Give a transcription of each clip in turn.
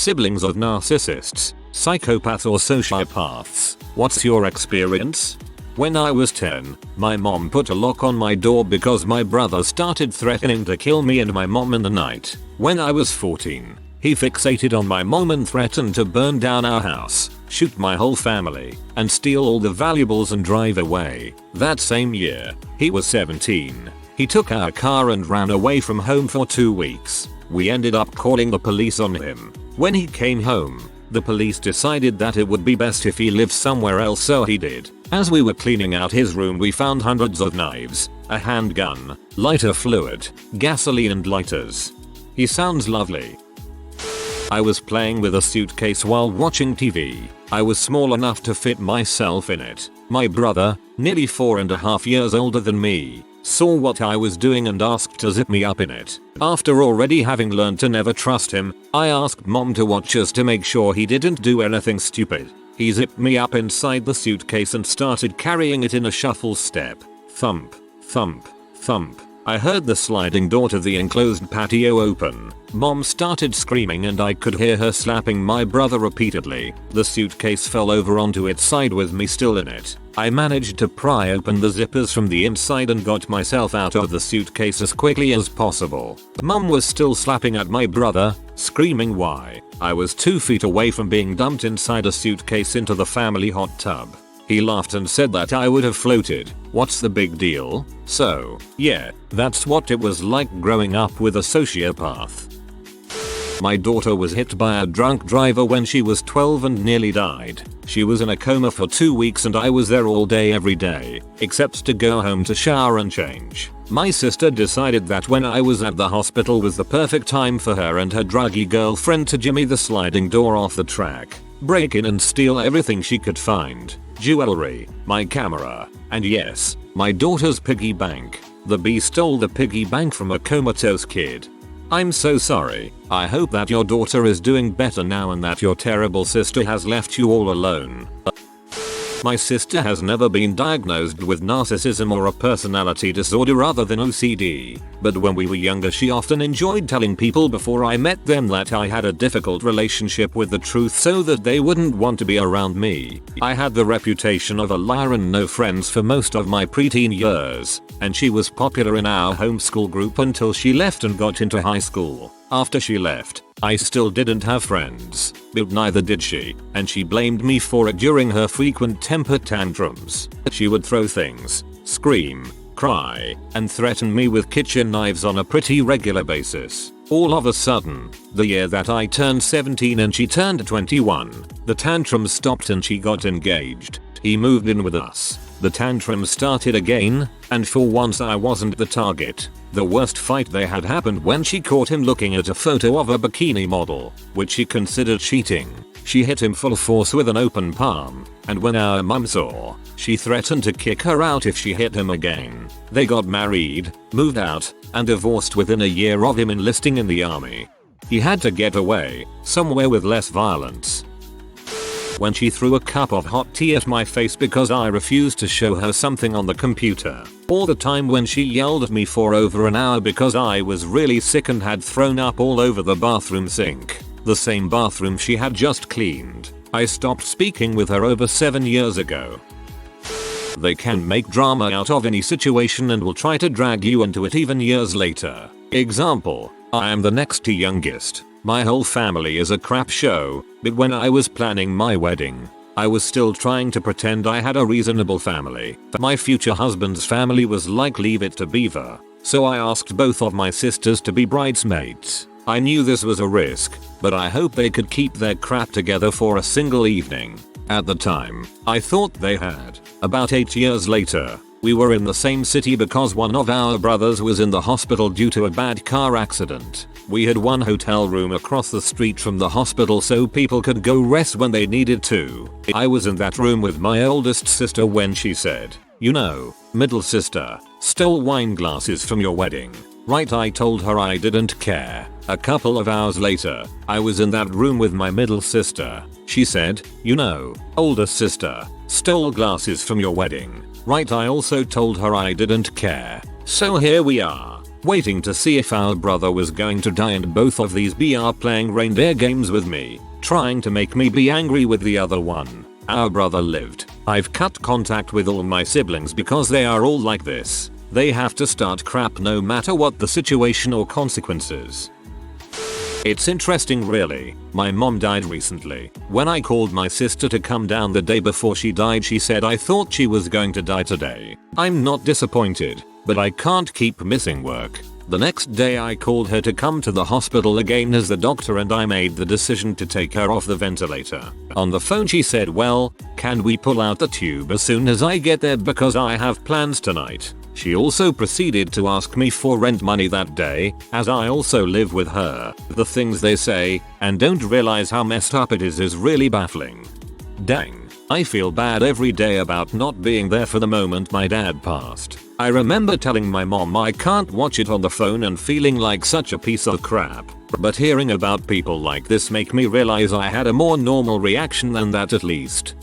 Siblings of narcissists, psychopaths or sociopaths. What's your experience? When I was 10, my mom put a lock on my door because my brother started threatening to kill me and my mom in the night. When I was 14, he fixated on my mom and threatened to burn down our house, shoot my whole family, and steal all the valuables and drive away. That same year, he was 17. He took our car and ran away from home for 2 weeks. We ended up calling the police on him. When he came home, the police decided that it would be best if he lived somewhere else, so he did. As we were cleaning out his room, we found hundreds of knives, a handgun, lighter fluid, gasoline and lighters. He sounds lovely. I was playing with a suitcase while watching TV. I was small enough to fit myself in it. My brother, nearly 4.5 years older than me, saw what I was doing and asked to zip me up in it. After already having learned to never trust him, I asked mom to watch us to make sure he didn't do anything stupid. He zipped me up inside the suitcase and started carrying it in a shuffle step. Thump, thump, thump. I heard the sliding door to the enclosed patio open. Mom started screaming and I could hear her slapping my brother repeatedly. The suitcase fell over onto its side with me still in it. I managed to pry open the zippers from the inside and got myself out of the suitcase as quickly as possible. Mom was still slapping at my brother, screaming why. I was 2 feet away from being dumped inside a suitcase into the family hot tub. He laughed and said that I would have floated. What's the big deal? So, yeah, that's what it was like growing up with a sociopath. My daughter was hit by a drunk driver when she was 12 and nearly died. She was in a coma for 2 weeks and I was there all day every day, except to go home to shower and change. My sister decided that when I was at the hospital was the perfect time for her and her druggy girlfriend to jimmy the sliding door off the track, break in and steal everything she could find. Jewelry, my camera, and yes, my daughter's piggy bank. The bee stole the piggy bank from a comatose kid. I'm so sorry. I hope that your daughter is doing better now and that your terrible sister has left you all alone. My sister has never been diagnosed with narcissism or a personality disorder other than OCD, but when we were younger she often enjoyed telling people before I met them that I had a difficult relationship with the truth so that they wouldn't want to be around me. I had the reputation of a liar and no friends for most of my preteen years, and she was popular in our homeschool group until she left and got into high school. After she left, I still didn't have friends, but neither did she, and she blamed me for it during her frequent temper tantrums. She would throw things, scream, cry, and threaten me with kitchen knives on a pretty regular basis. All of a sudden, the year that I turned 17 and she turned 21, the tantrums stopped and she got engaged. He moved in with us. The tantrums started again, and for once I wasn't the target. The worst fight they had happened when she caught him looking at a photo of a bikini model, which she considered cheating. She hit him full force with an open palm, and when our mum saw, she threatened to kick her out if she hit him again. They got married, moved out, and divorced within a year of him enlisting in the army. He had to get away, somewhere with less violence. When she threw a cup of hot tea at my face because I refused to show her something on the computer. Or the time when she yelled at me for over an hour because I was really sick and had thrown up all over the bathroom sink. The same bathroom she had just cleaned. I stopped speaking with her over 7 years ago. They can make drama out of any situation and will try to drag you into it even years later. Example, I am the next to youngest. My whole family is a crap show, but when I was planning my wedding, I was still trying to pretend I had a reasonable family. My future husband's family was like leave it to beaver, so I asked both of my sisters to be bridesmaids. I knew this was a risk, but I hoped they could keep their crap together for a single evening. At the time, I thought they had. About 8 years later, we were in the same city because one of our brothers was in the hospital due to a bad car accident. We had one hotel room across the street from the hospital so people could go rest when they needed to. I was in that room with my oldest sister when she said, "You know, middle sister, stole wine glasses from your wedding, right?" I told her I didn't care. A couple of hours later, I was in that room with my middle sister. She said, "You know, older sister, stole glasses from your wedding, right?" I also told her I didn't care. So here we are. waiting to see if our brother was going to die, and both of these are playing reindeer games with me, trying to make me be angry with the other one. Our brother lived. I've cut contact with all my siblings because they are all like this. They have to start crap no matter what the situation or consequences. It's interesting really. My mom died recently. When I called my sister to come down the day before she died, she said I thought she was going to die today. I'm not disappointed, but I can't keep missing work. The next day I called her to come to the hospital again as the doctor, and I made the decision to take her off the ventilator. On the phone she said, well, can we pull out the tube as soon as I get there because I have plans tonight. She also proceeded to ask me for rent money that day, as I also live with her. The things they say and don't realize how messed up it is really baffling. Dang. I feel bad every day about not being there for the moment my dad passed. I remember telling my mom I can't watch it on the phone and feeling like such a piece of crap. But hearing about people like this make me realize I had a more normal reaction than that at least.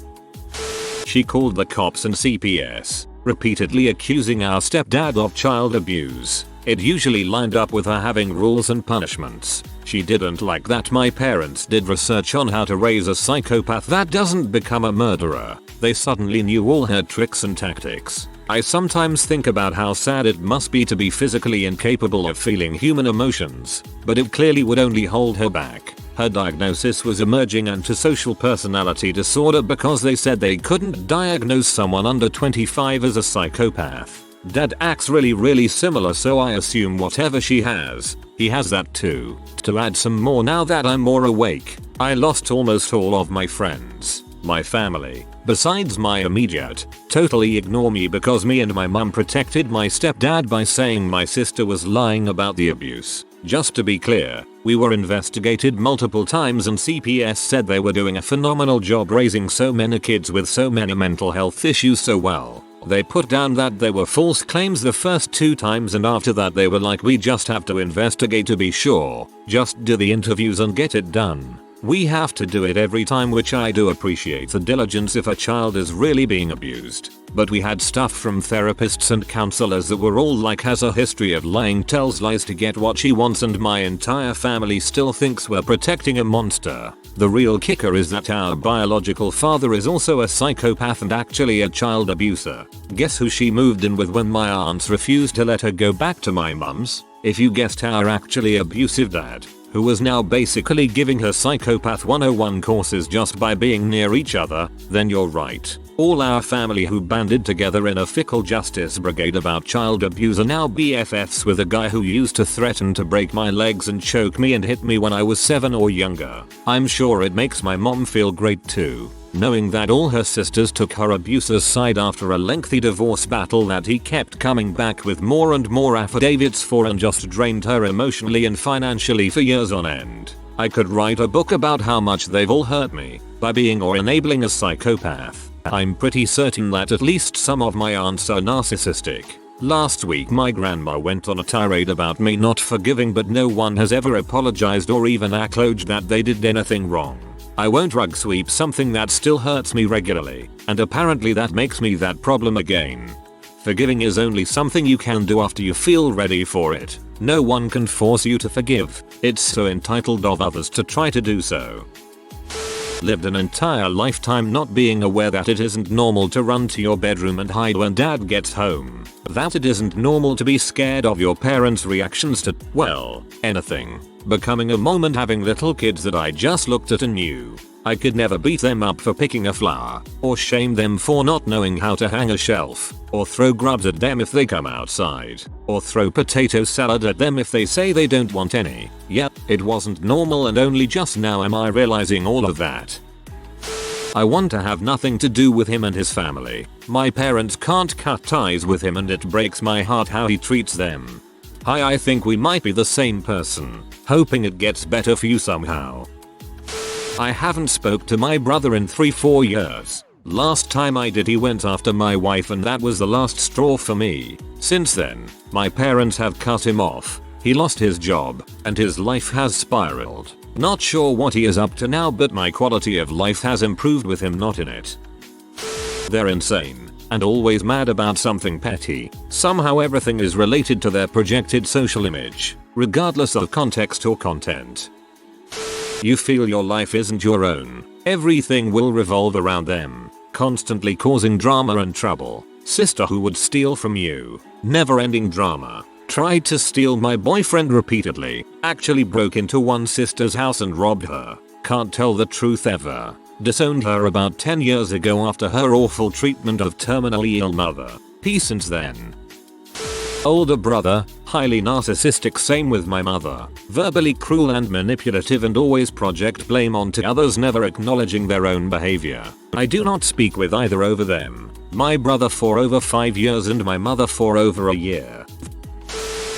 She called the cops and CPS, repeatedly accusing our stepdad of child abuse. It usually lined up with her having rules and punishments. She didn't like that my parents did research on how to raise a psychopath that doesn't become a murderer. They suddenly knew all her tricks and tactics. I sometimes think about how sad it must be to be physically incapable of feeling human emotions, but it clearly would only hold her back. Her diagnosis was emerging antisocial personality disorder because they said they couldn't diagnose someone under 25 as a psychopath. Dad acts really similar, so I assume whatever she has, he has that too. To add some more, now that I'm more awake, I lost almost all of my friends. My family, besides my immediate, totally ignore me because me and my mum protected my stepdad by saying my sister was lying about the abuse. Just to be clear, we were investigated multiple times and CPS said they were doing a phenomenal job raising so many kids with so many mental health issues so well. They put down that they were false claims the first 2 times, and after that they were like, we just have to investigate to be sure. Just do the interviews and get it done. We have to do it every time, which I do appreciate the diligence if a child is really being abused. But we had stuff from therapists and counselors that were all like, has a history of lying, tells lies to get what she wants, and my entire family still thinks we're protecting a monster. The real kicker is that our biological father is also a psychopath and actually a child abuser. Guess who she moved in with when my aunts refused to let her go back to my mum's? If you guessed our actually abusive dad, who was now basically giving her Psychopath 101 courses just by being near each other, then you're right. All our family who banded together in a fickle justice brigade about child abuse are now BFFs with a guy who used to threaten to break my legs and choke me and hit me when I was 7 or younger. I'm sure it makes my mom feel great too, knowing that all her sisters took her abuser's side after a lengthy divorce battle that he kept coming back with more and more affidavits for and just drained her emotionally and financially for years on end. I could write a book about how much they've all hurt me by being or enabling a psychopath. I'm pretty certain that at least some of my aunts are narcissistic. Last week my grandma went on a tirade about me not forgiving, but no one has ever apologized or even acknowledged that they did anything wrong. I won't rug sweep something that still hurts me regularly, and apparently that makes me that problem again. Forgiving is only something you can do after you feel ready for it. No one can force you to forgive. It's so entitled of others to try to do so. Lived an entire lifetime not being aware that it isn't normal to run to your bedroom and hide when dad gets home. That it isn't normal to be scared of your parents' reactions to, well, anything. Becoming a mom and having little kids that I just looked at and knew I could never beat them up for picking a flower, or shame them for not knowing how to hang a shelf, or throw grubs at them if they come outside, or throw potato salad at them if they say they don't want any. Yep, it wasn't normal, and only just now am I realizing all of that. I want to have nothing to do with him and his family. My parents can't cut ties with him and it breaks my heart how he treats them. Hi, I think we might be the same person. Hoping it gets better for you somehow. I haven't spoke to my brother in 3-4 years. Last time I did he went after my wife and that was the last straw for me. Since then, my parents have cut him off. He lost his job and his life has spiraled. Not sure what he is up to now, but my quality of life has improved with him not in it. They're insane. and always mad about something petty. Somehow everything is related to their projected social image, regardless of context or content. You feel your life isn't your own. Everything will revolve around them, constantly causing drama and trouble. Sister who would steal from you. Never-ending drama. Tried to steal my boyfriend repeatedly. Actually broke into one sister's house and robbed her. Can't tell the truth ever. Disowned her about 10 years ago after her awful treatment of terminally ill mother. Peace since then. Older brother, highly narcissistic, same with my mother. Verbally cruel and manipulative and always project blame onto others, never acknowledging their own behavior. I do not speak with either over them. My brother for over 5 years and my mother for over a year.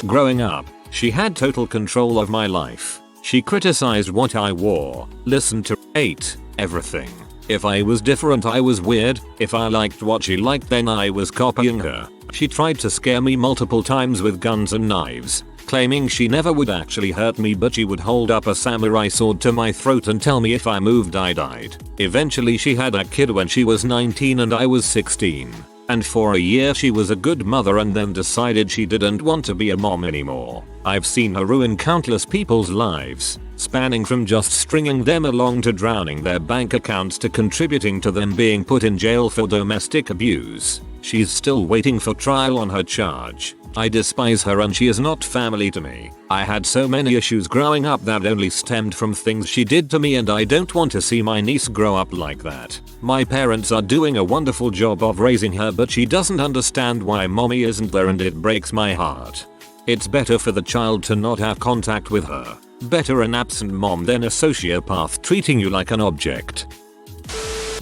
Growing up, she had total control of my life. She criticized what I wore, listened to, ate, everything. If I was different I was weird, if I liked what she liked then I was copying her. She tried to scare me multiple times with guns and knives, claiming she never would actually hurt me, but she would hold up a samurai sword to my throat and tell me if I moved I died. Eventually she had a kid when she was 19 and I was 16. And for a year she was a good mother and then decided she didn't want to be a mom anymore. I've seen her ruin countless people's lives, spanning from just stringing them along to drowning their bank accounts to contributing to them being put in jail for domestic abuse. She's still waiting for trial on her charge. I despise her and she is not family to me. I had so many issues growing up that only stemmed from things she did to me, and I don't want to see my niece grow up like that. My parents are doing a wonderful job of raising her, but she doesn't understand why mommy isn't there and it breaks my heart. It's better for the child to not have contact with her. Better an absent mom than a sociopath treating you like an object.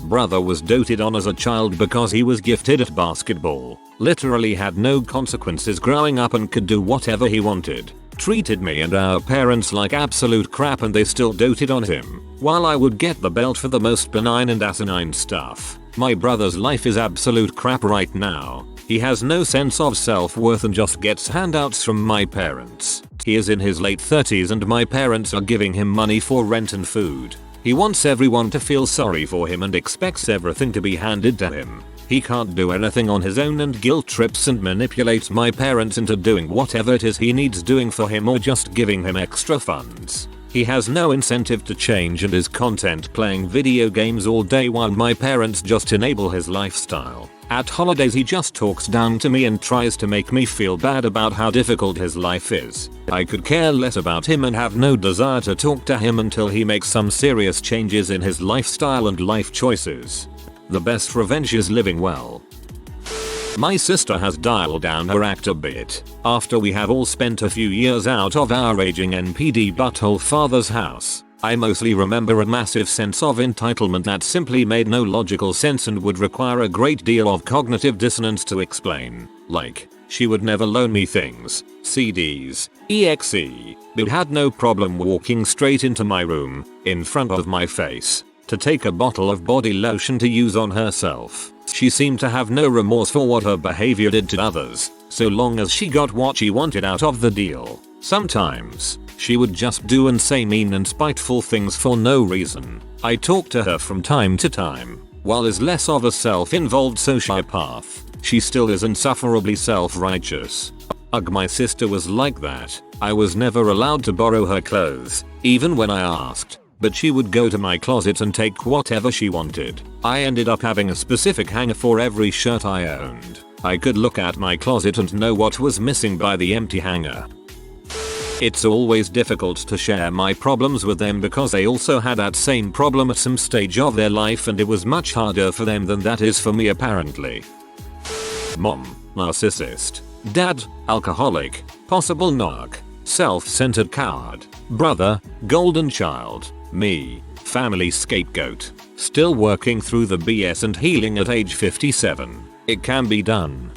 Brother was doted on as a child because he was gifted at basketball. Literally had no consequences growing up and could do whatever he wanted. Treated me and our parents like absolute crap and they still doted on him. While I would get the belt for the most benign and asinine stuff. My brother's life is absolute crap right now. He has no sense of self-worth and just gets handouts from my parents. He is in his late 30s and my parents are giving him money for rent and food. He wants everyone to feel sorry for him and expects everything to be handed to him. He can't do anything on his own and guilt trips and manipulates my parents into doing whatever it is he needs doing for him or just giving him extra funds. He has no incentive to change and is content playing video games all day while my parents just enable his lifestyle. At holidays he just talks down to me and tries to make me feel bad about how difficult his life is. I could care less about him and have no desire to talk to him until he makes some serious changes in his lifestyle and life choices. The best revenge is living well. My sister has dialed down her act a bit after we have all spent a few years out of our aging NPD butthole father's house. I mostly remember a massive sense of entitlement that simply made no logical sense and would require a great deal of cognitive dissonance to explain. Like, she would never loan me things, CDs, EXE, but had no problem walking straight into my room, in front of my face, to take a bottle of body lotion to use on herself. She seemed to have no remorse for what her behavior did to others, so long as she got what she wanted out of the deal. Sometimes, she would just do and say mean and spiteful things for no reason. I talk to her from time to time. While is less of a self-involved sociopath, she still is insufferably self-righteous. Ugh, my sister was like that. I was never allowed to borrow her clothes, even when I asked. But she would go to my closet and take whatever she wanted. I ended up having a specific hanger for every shirt I owned. I could look at my closet and know what was missing by the empty hanger. It's always difficult to share my problems with them because they also had that same problem at some stage of their life and it was much harder for them than that is for me apparently. Mom, narcissist. Dad, alcoholic. Possible narc. Self-centered coward. Brother, golden child. Me, family scapegoat. Still working through the BS and healing at age 57. It can be done.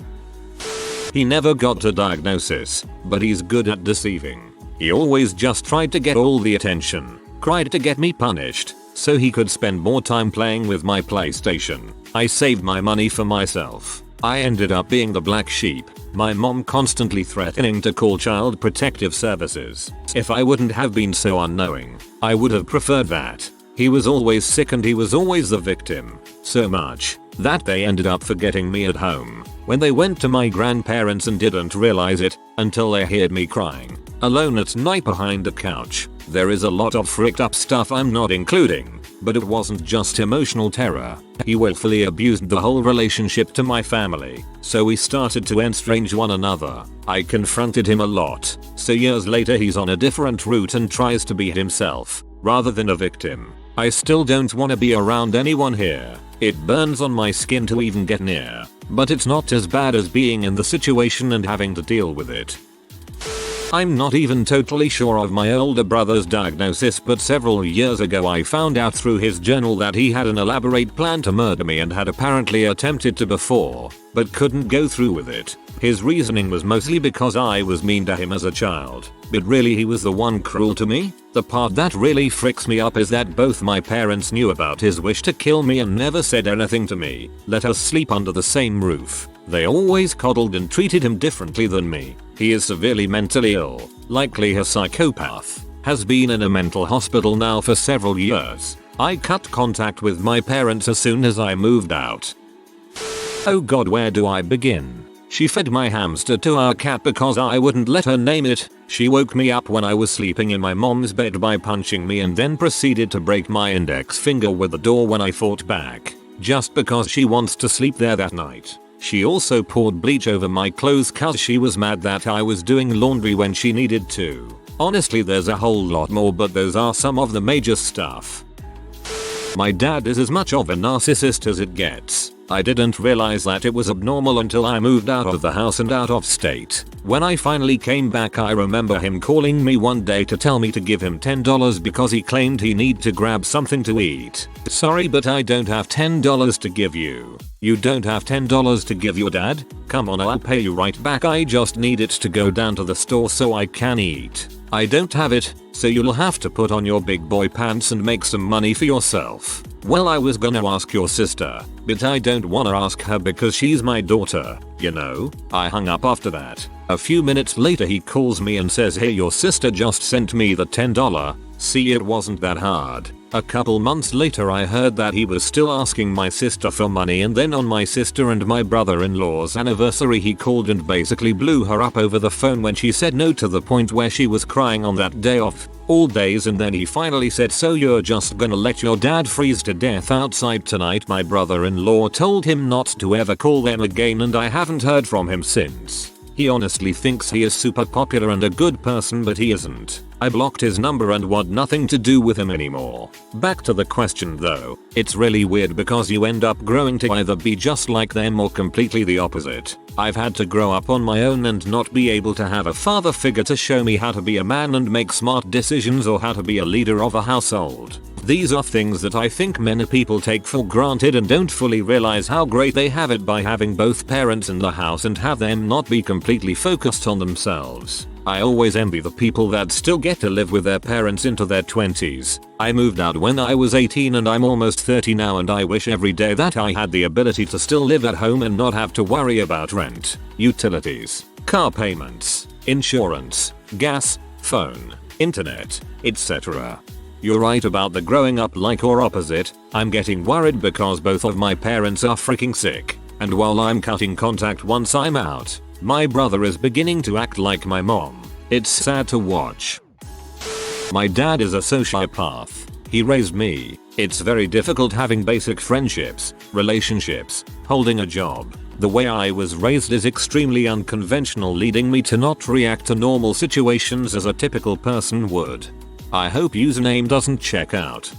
He never got a diagnosis, but he's good at deceiving. He always just tried to get all the attention, cried to get me punished, so he could spend more time playing with my PlayStation. I saved my money for myself. I ended up being the black sheep, my mom constantly threatening to call child protective services. If I wouldn't have been so unknowing, I would have preferred that. He was always sick and he was always the victim. So much that they ended up forgetting me at home when they went to my grandparents and didn't realize it until they heard me crying alone at night behind a couch. There is a lot of freaked up stuff I'm not including, but it wasn't just emotional terror. He willfully abused the whole relationship to my family, so we started to estrange one another. I confronted him a lot, so years later he's on a different route and tries to be himself rather than a victim. I still don't want to be around anyone here. It burns on my skin to even get near, but it's not as bad as being in the situation and having to deal with it. I'm not even totally sure of my older brother's diagnosis, but several years ago I found out through his journal that he had an elaborate plan to murder me and had apparently attempted to before, but couldn't go through with it. His reasoning was mostly because I was mean to him as a child, but really he was the one cruel to me. The part that really freaks me up is that both my parents knew about his wish to kill me and never said anything to me, let us sleep under the same roof. They always coddled and treated him differently than me. He is severely mentally ill, likely a psychopath, has been in a mental hospital now for several years. I cut contact with my parents as soon as I moved out. Oh god, where do I begin? She fed my hamster to our cat because I wouldn't let her name it. She woke me up when I was sleeping in my mom's bed by punching me and then proceeded to break my index finger with the door when I fought back, just because she wants to sleep there that night. She also poured bleach over my clothes cause she was mad that I was doing laundry when she needed to. Honestly, there's a whole lot more, but those are some of the major stuff. My dad is as much of a narcissist as it gets. I didn't realize that it was abnormal until I moved out of the house and out of state. When I finally came back, I remember him calling me one day to tell me to give him $10 because he claimed he needed to grab something to eat. Sorry, but I don't have $10 to give you. You don't have $10 to give your dad? Come on, I'll pay you right back. I just need it to go down to the store so I can eat. I don't have it, so you'll have to put on your big boy pants and make some money for yourself. Well, I was gonna ask your sister, but I don't wanna ask her because she's my daughter, you know? I hung up after that. A few minutes later he calls me and says, hey, your sister just sent me the $10. See, it wasn't that hard. A couple months later I heard that he was still asking my sister for money, and then on my sister and my brother-in-law's anniversary he called and basically blew her up over the phone when she said no, to the point where she was crying on that day off all days, and then he finally said, so you're just gonna let your dad freeze to death outside tonight? My brother-in-law told him not to ever call them again, and I haven't heard from him since. He honestly thinks he is super popular and a good person, but he isn't. I blocked his number and want nothing to do with him anymore. Back to the question though, it's really weird because you end up growing to either be just like them or completely the opposite. I've had to grow up on my own and not be able to have a father figure to show me how to be a man and make smart decisions or how to be a leader of a household. These are things that I think many people take for granted and don't fully realize how great they have it by having both parents in the house and have them not be completely focused on themselves. I always envy the people that still get to live with their parents into their 20s. I moved out when I was 18 and I'm almost 30 now, and I wish every day that I had the ability to still live at home and not have to worry about rent, utilities, car payments, insurance, gas, phone, internet, etc. You're right about the growing up like or opposite. I'm getting worried because both of my parents are freaking sick, and while I'm cutting contact once I'm out, my brother is beginning to act like my mom. It's sad to watch. My dad is a sociopath. He raised me. It's very difficult having basic friendships, relationships, holding a job. The way I was raised is extremely unconventional, leading me to not react to normal situations as a typical person would. I hope username doesn't check out.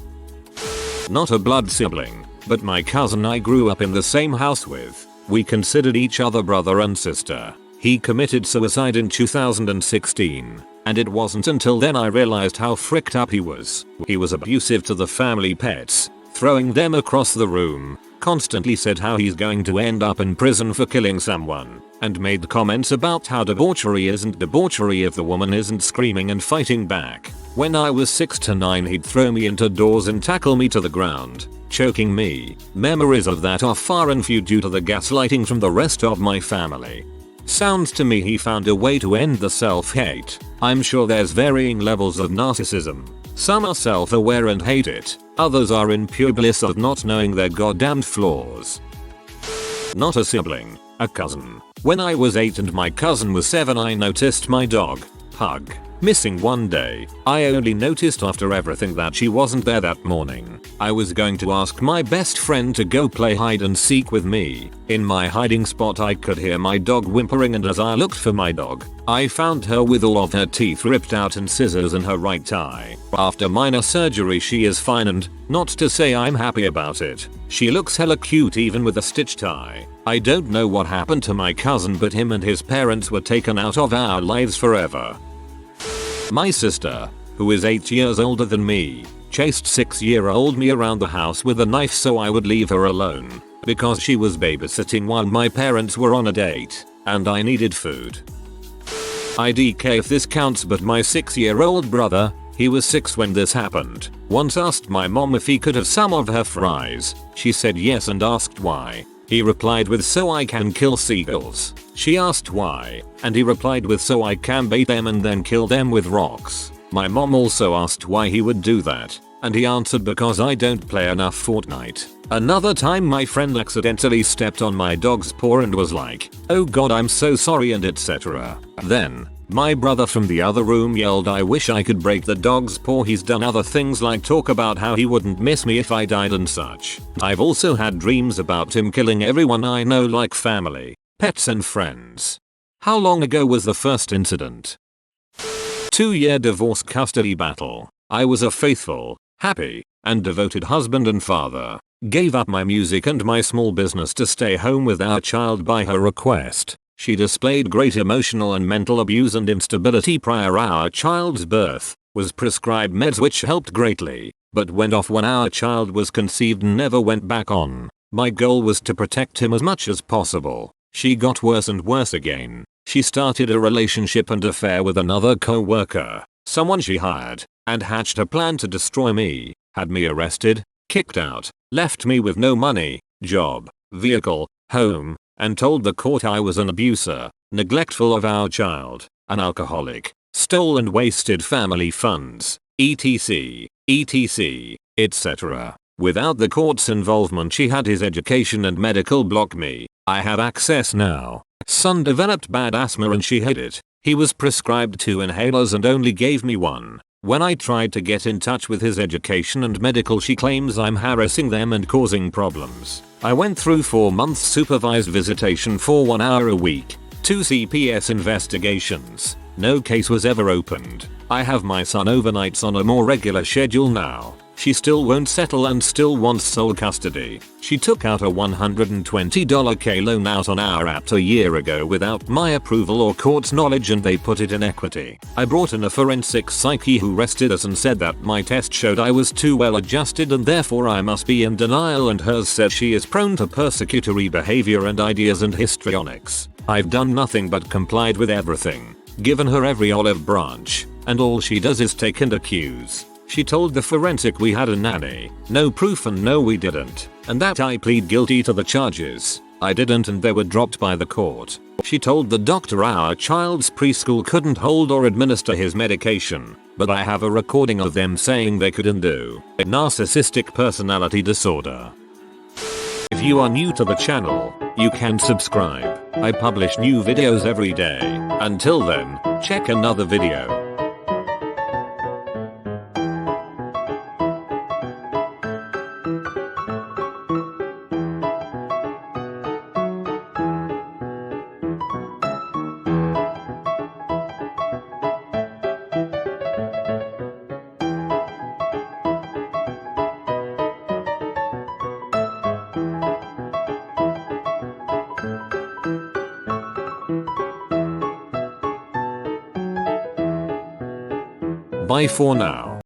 Not a blood sibling, but my cousin I grew up in the same house with. We considered each other brother and sister. He committed suicide in 2016, and it wasn't until then I realized how fricked up he was. He was abusive to the family pets, throwing them across the room, constantly said how he's going to end up in prison for killing someone, and made comments about how debauchery isn't debauchery if the woman isn't screaming and fighting back. When I was 6 to 9 he'd throw me into doors and tackle me to the ground, choking me. Memories of that are far and few due to the gaslighting from the rest of my family. Sounds to me he found a way to end the self-hate. I'm sure there's varying levels of narcissism. Some are self-aware and hate it. Others are in pure bliss of not knowing their goddamned flaws. Not a sibling, a cousin. When I was 8 and my cousin was 7, I noticed my dog, Pug, missing one day. I only noticed after everything that she wasn't there that morning. I was going to ask my best friend to go play hide and seek with me. In my hiding spot I could hear my dog whimpering, and as I looked for my dog, I found her with all of her teeth ripped out and scissors in her right eye. After minor surgery she is fine, and not to say I'm happy about it, she looks hella cute even with a stitched eye. I don't know what happened to my cousin, but him and his parents were taken out of our lives forever. My sister, who is 8 years older than me, chased 6-year-old me around the house with a knife so I would leave her alone, because she was babysitting while my parents were on a date, and I needed food. IDK if this counts, but my 6-year-old brother, he was 6 when this happened, once asked my mom if he could have some of her fries. She said yes and asked why. He replied with "so I can kill seagulls." She asked why, and he replied with "so I can bait them and then kill them with rocks." My mom also asked why he would do that, and he answered because I don't play enough Fortnite. Another time my friend accidentally stepped on my dog's paw and was like, "Oh god, I'm so sorry," and etc. Then, my brother from the other room yelled, "I wish I could break the dog's paw." He's done other things like talk about how he wouldn't miss me if I died and such. I've also had dreams about him killing everyone I know, like family, pets and friends. How long ago was the first incident? 2-year divorce custody battle. I was a faithful, happy, and devoted husband and father. Gave up my music and my small business to stay home with our child by her request. She displayed great emotional and mental abuse and instability prior our child's birth, was prescribed meds which helped greatly, but went off when our child was conceived and never went back on. My goal was to protect him as much as possible. She got worse and worse again. She started a relationship and affair with another co-worker, someone she hired, and hatched a plan to destroy me, had me arrested, kicked out, left me with no money, job, vehicle, home, and told the court I was an abuser, neglectful of our child, an alcoholic, stole and wasted family funds, etc., etc. Without the court's involvement she had his education and medical block me. I have access now. Son developed bad asthma and she hid it. He was prescribed 2 inhalers and only gave me 1. When I tried to get in touch with his education and medical, she claims I'm harassing them and causing problems. I went through 4 months supervised visitation for 1 hour a week, 2 CPS investigations. No case was ever opened. I have my son overnights on a more regular schedule now. She still won't settle and still wants sole custody. She took out a $120 K loan out on our app a year ago without my approval or court's knowledge, and they put it in equity. I brought in a forensic psyche who arrested us and said that my test showed I was too well adjusted and therefore I must be in denial, and hers said she is prone to persecutory behavior and ideas and histrionics. I've done nothing but complied with everything, given her every olive branch, and all she does is take and accuse. She told the forensic we had a nanny, no proof and no we didn't, and that I plead guilty to the charges. I didn't and they were dropped by the court. She told the doctor our child's preschool couldn't hold or administer his medication, but I have a recording of them saying they couldn't do. A narcissistic personality disorder. If you are new to the channel, you can subscribe. I publish new videos every day. Until then, check another video. Bye for now.